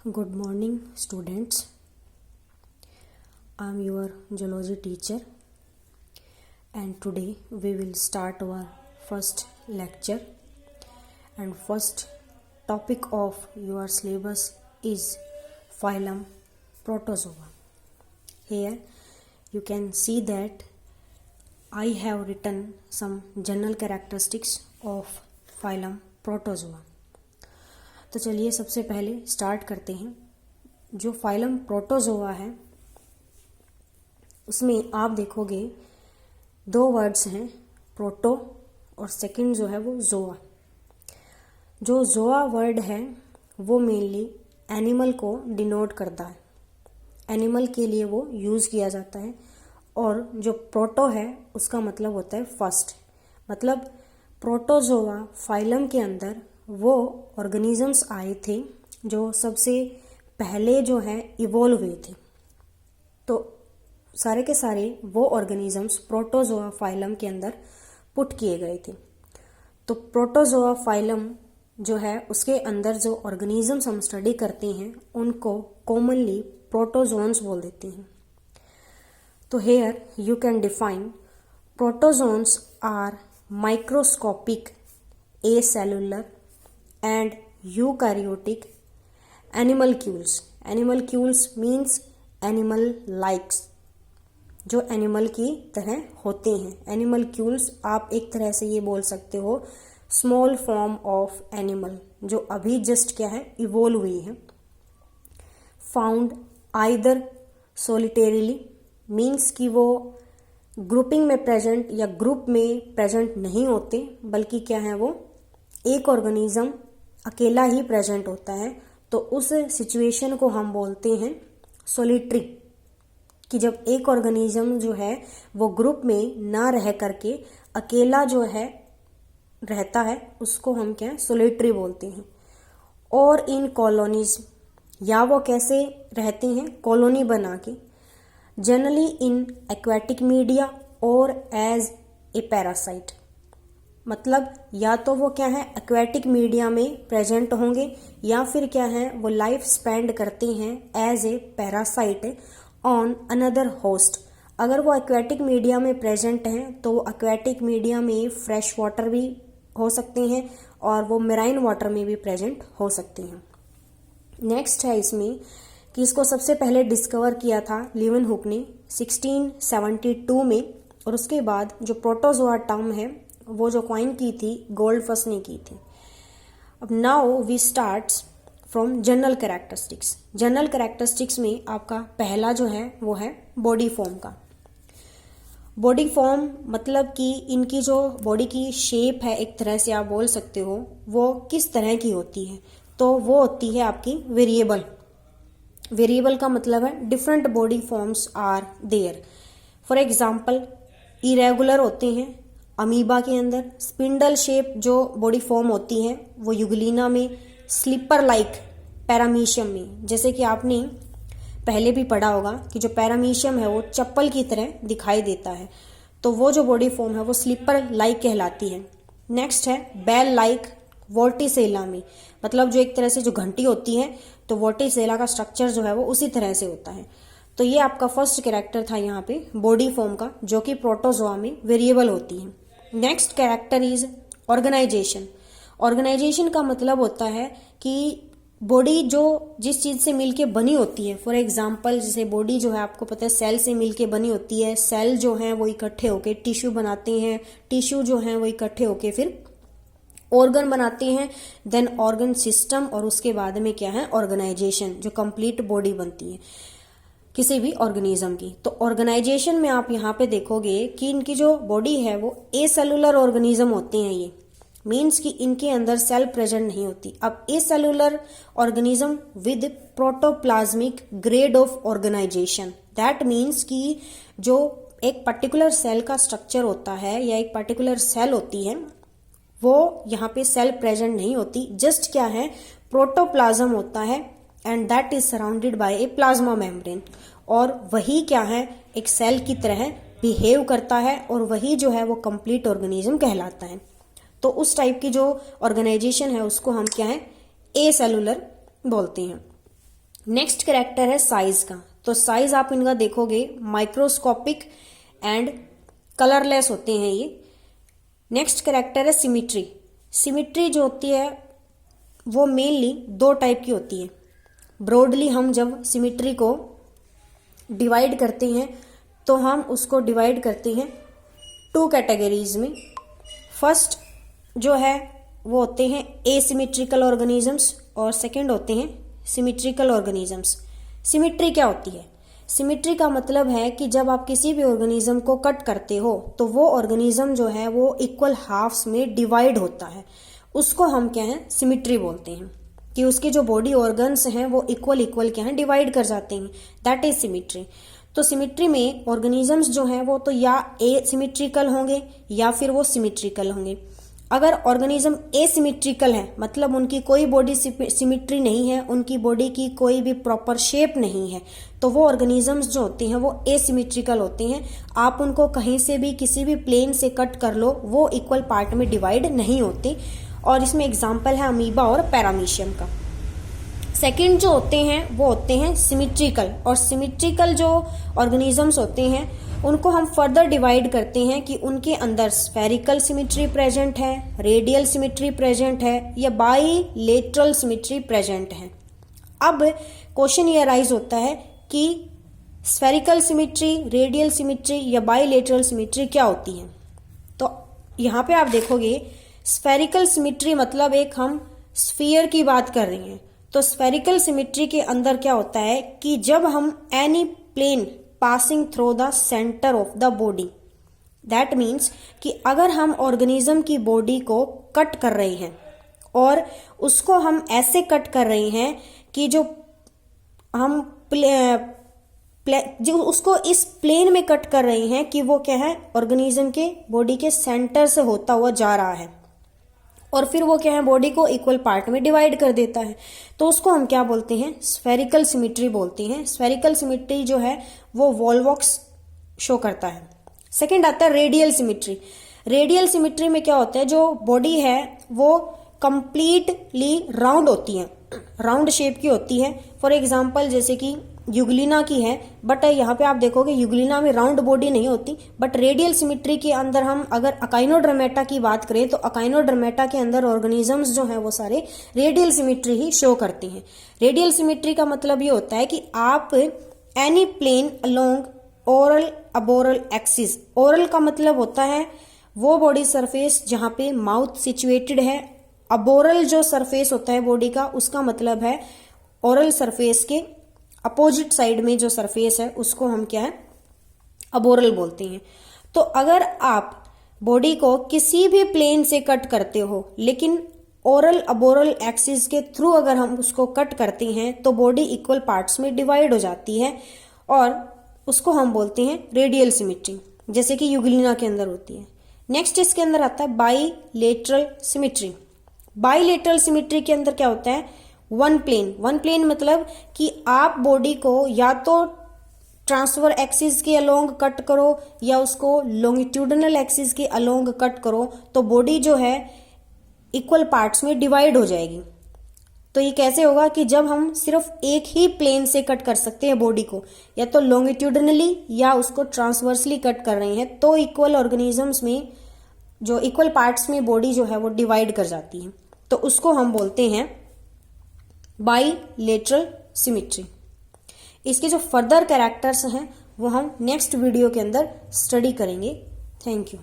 Good morning, students. I am your zoology teacher, and today we will start our first lecture. And first topic of your syllabus is phylum Protozoa. Here you can see that I have written some general characteristics of phylum Protozoa. तो चलिए सबसे पहले start करते हैं। जो phylum protozoa है उसमें आप देखोगे दो वर्ड्स हैं, प्रोटो और सेकंड जो है वो जोआ। जो जोआ वर्ड है वो मेनली एनिमल को डिनोट करता है, एनिमल के लिए वो यूज़ किया जाता है। और जो प्रोटो है उसका मतलब होता है फर्स्ट, मतलब प्रोटोजोआ फाइलम के अंदर वो ऑर्गेनिजम्स आए थे जो सबसे पहले जो है इवॉल्व हुए थे। तो सारे के सारे वो ऑर्गेनिजम्स प्रोटोजोआ फाइलम के अंदर पुट किए गए थे। तो प्रोटोजोआ फाइलम जो है उसके अंदर जो ऑर्गेनिजम्स हम स्टडी करते हैं उनको कॉमनली प्रोटोजोन्स बोल देते हैं। तो here you can define protozoans are microscopic acellular and eukaryotic animalcules. Animalcules means animal likes, जो एनिमल की तरह होते हैं। एनिमलक्यूल्स आप एक तरह से ये बोल सकते हो स्मॉल फॉर्म ऑफ एनिमल, जो अभी जस्ट क्या है इवोल्व हुई है। फाउंड आइदर सोलिटेरिली मीन्स कि वो ग्रुपिंग में प्रेजेंट या ग्रुप में प्रेजेंट नहीं होते, बल्कि क्या है वो एक ऑर्गेनिज्म अकेला ही प्रेजेंट होता है। तो उस सिचुएशन को हम बोलते हैं सोलिटरी, कि जब एक ऑर्गेनिज्म जो है वो ग्रुप में ना रह करके अकेला जो है रहता है उसको हम क्या सोलिटरी बोलते हैं। और इन कॉलोनीज, या वो कैसे रहते हैं कॉलोनी बना के, जनरली इन एक्वेटिक मीडिया और एज ए पैरासाइट, मतलब या तो वो क्या है एक्वेटिक मीडिया में प्रेजेंट होंगे या फिर क्या है वो लाइफ स्पेंड करते हैं as a parasite on another host. अगर वो एक्वेटिक मीडिया में प्रेजेंट हैं तो वो एक्वेटिक मीडिया में फ्रेश वाटर भी हो सकते हैं और वो मेराइन वाटर में भी प्रेजेंट हो सकते हैं। नेक्स्ट है इसमें कि इसको सबसे पहले डिस्कवर किया था लीवनहुक ने 1672 में, और उसके बाद जो प्रोटोजोआ टर्म है वो जो कॉइन की थी गोल्डफस्ट ने की थी। अब now we start from general characteristics. General characteristics में आपका पहला जो है वो है बॉडी फॉर्म का। बॉडी फॉर्म मतलब कि इनकी जो बॉडी की शेप है एक तरह से आप बोल सकते हो वो किस तरह की होती है, तो वो होती है आपकी वेरिएबल। वेरिएबल का मतलब है different body forms are there. For example irregular होते हैं अमीबा के अंदर, स्पिंडल शेप जो बॉडी फॉर्म होती है वो युगलिना में, स्लीपर लाइक पैरामीशियम में। जैसे कि आपने पहले भी पढ़ा होगा कि जो पैरामीशियम है वो चप्पल की तरह दिखाई देता है, तो वो जो बॉडी फॉर्म है वो स्लीपर लाइक कहलाती है। नेक्स्ट है बेल लाइक वोर्टिसेला में, मतलब जो एक तरह से जो घंटी होती है तो वोर्टिसेला का स्ट्रक्चर जो है वो उसी तरह से होता है। तो ये आपका फर्स्ट कैरेक्टर था यहाँ पे बॉडी फॉर्म का, जो कि प्रोटोजोआ में वेरिएबल होती है। Next character is organisation. Organisation का मतलब होता है कि बॉडी जो जिस चीज से मिलके बनी होती है, फॉर एग्जांपल जैसे बॉडी जो है आपको पता है सेल से मिलके बनी होती है, सेल जो है वो इकट्ठे होके टिश्यू बनाते हैं, टिश्यू जो है वो इकट्ठे होके फिर ऑर्गन बनाते हैं, देन ऑर्गन सिस्टम, और उसके बाद में क्या है ऑर्गेनाइजेशन, जो कंप्लीट बॉडी बनती है किसी भी ऑर्गेनिज्म की। तो ऑर्गेनाइजेशन में आप यहाँ पे देखोगे कि इनकी जो बॉडी है वो एसेलुलर ऑर्गेनिज्म होते हैं। ये मीन्स कि इनके अंदर सेल प्रेजेंट नहीं होती। अब acellular organism with protoplasmic grade of organization, that means कि जो एक पर्टिकुलर सेल का स्ट्रक्चर होता है या एक पर्टिकुलर सेल होती है वो यहाँ पे सेल प्रेजेंट नहीं होती, जस्ट क्या है प्रोटोप्लाज्म होता है and that is surrounded by A plasma membrane, और वही क्या है एक सेल की तरह बिहेव करता है और वही जो है वो कंप्लीट ऑर्गेनिज्म कहलाता है। तो उस टाइप की जो ऑर्गेनाइजेशन है उसको हम क्या है ए सेलुलर बोलते हैं। नेक्स्ट कैरेक्टर है साइज का। तो साइज आप इनका देखोगे माइक्रोस्कोपिक एंड कलरलेस होते हैं ये। नेक्स्ट कैरेक्टर है सिमिट्री। सिमिट्री जो होती है वो मेनली दो टाइप की होती है। ब्रॉडली हम जब सिमिट्री को डिवाइड करते हैं तो हम उसको डिवाइड करते हैं टू कैटेगरीज में। फर्स्ट जो है वो होते हैं एसिमेट्रिकल ऑर्गेनिजम्स और सेकंड होते हैं सिमेट्रिकल ऑर्गेनिजम्स। सिमिट्री क्या होती है? सिमिट्री का मतलब है कि जब आप किसी भी ऑर्गेनिज्म को कट करते हो तो वो ऑर्गेनिज्म जो है वो इक्वल हाफ्स में डिवाइड होता है, उसको हम क्या है सिमिट्री बोलते हैं, कि उसके जो बॉडी ऑर्गन्स हैं वो इक्वल क्या है डिवाइड कर जाते हैं, दैट इज सिमिट्री। तो सिमिट्री में ऑर्गेनिजम्स जो हैं वो तो या एसिमेट्रिकल होंगे या फिर वो सिमिट्रिकल होंगे। अगर ऑर्गेनिज्म एसिमेट्रिकल है मतलब उनकी कोई बॉडी सिमिट्री नहीं है, उनकी बॉडी की कोई भी प्रॉपर शेप नहीं है, तो वो ऑर्गेनिजम्स जो होते हैं वो एसिमेट्रिकल होते हैं। आप उनको कहीं से भी किसी भी प्लेन से कट कर लो वो इक्वल पार्ट में डिवाइड नहीं होते। और इसमें एग्जाम्पल है अमीबा और पैरामीशियम का। सेकंड जो होते हैं वो होते हैं सिमिट्रिकल। और सिमिट्रिकल जो ऑर्गेनिजम्स होते हैं उनको हम फर्दर डिवाइड करते हैं कि उनके अंदर स्फेरिकल सिमिट्री प्रेजेंट है, रेडियल सिमिट्री प्रेजेंट है या बाईलेटरल सिमिट्री प्रेजेंट है। अब क्वेश्चन ये अराइज होता है कि स्फेरिकल सिमिट्री, रेडियल सिमिट्री या बाईलेटरल सिमिट्री क्या होती है। तो यहाँ पे आप देखोगे स्फेरिकल सिमिट्री मतलब एक हम स्फीयर की बात कर रहे हैं। तो स्फेरिकल सिमिट्री के अंदर क्या होता है कि जब हम any plane passing through the centre of the body, that means कि अगर हम ऑर्गेनिज्म की बॉडी को कट कर रहे हैं और उसको हम ऐसे कट कर रहे हैं कि जो हम जो उसको इस प्लेन में कट कर रहे हैं कि वो क्या है ऑर्गेनिज्म के बॉडी के सेंटर से होता हुआ जा रहा है और फिर वो क्या है बॉडी को इक्वल पार्ट में डिवाइड कर देता है, तो उसको हम क्या बोलते हैं स्फेरिकल सिमिट्री बोलते हैं। स्फेरिकल सिमिट्री जो है वो वॉलवॉक्स शो करता है। सेकंड आता है रेडियल सिमिट्री। रेडियल सिमिट्री में क्या होता है जो बॉडी है वो कंप्लीटली राउंड होती है, राउंड शेप की होती है। फॉर एग्जाम्पल जैसे कि यूग्लिना की है, बट यहाँ पे आप देखोगे यूग्लिना में राउंड बॉडी नहीं होती। बट रेडियल सिमिट्री के अंदर हम अगर अकाइनोडर्मेटा की बात करें तो अकाइनोडर्मेटा के अंदर ऑर्गेनिजम्स जो हैं वो सारे रेडियल सिमिट्री ही शो करते हैं। रेडियल सिमिट्री का मतलब ये होता है कि आप any plane along oral aboral axis. Oral का मतलब होता है वो बॉडी सरफेस जहां पे माउथ सिचुएटेड है। अबोरल जो सरफेस होता है बॉडी का उसका मतलब है ओरल सरफेस के अपोजिट साइड में जो सरफेस है उसको हम क्या है अबोरल बोलते हैं। तो अगर आप बॉडी को किसी भी प्लेन से कट करते हो लेकिन ओरल अबोरल एक्सिस के थ्रू अगर हम उसको कट करते हैं तो बॉडी इक्वल पार्ट्स में डिवाइड हो जाती है और उसको हम बोलते हैं रेडियल सिमिट्री, जैसे कि यूग्लिना के अंदर होती है। नेक्स्ट इसके अंदर आता है बाईलेटरल सिमिट्री। बाईलेटरल सिमिट्री के अंदर क्या होता है वन प्लेन मतलब कि आप बॉडी को या तो ट्रांसफर एक्सिस के अलोंग कट करो या उसको लॉन्गिट्यूडनल एक्सिस के अलोंग कट करो तो बॉडी जो है इक्वल पार्ट्स में डिवाइड हो जाएगी। तो ये कैसे होगा कि जब हम सिर्फ एक ही प्लेन से कट कर सकते हैं बॉडी को, या तो लॉन्गिट्यूडनली या उसको ट्रांसवर्सली कट कर रहे हैं, तो इक्वल ऑर्गेनिजम्स में जो इक्वल पार्ट्स में बॉडी जो है वो डिवाइड कर जाती है, तो उसको हम बोलते हैं बाईलेटरल सिमिट्री। इसके जो फर्दर कैरेक्टर्स हैं वो हम नेक्स्ट वीडियो के अंदर स्टडी करेंगे। Thank you.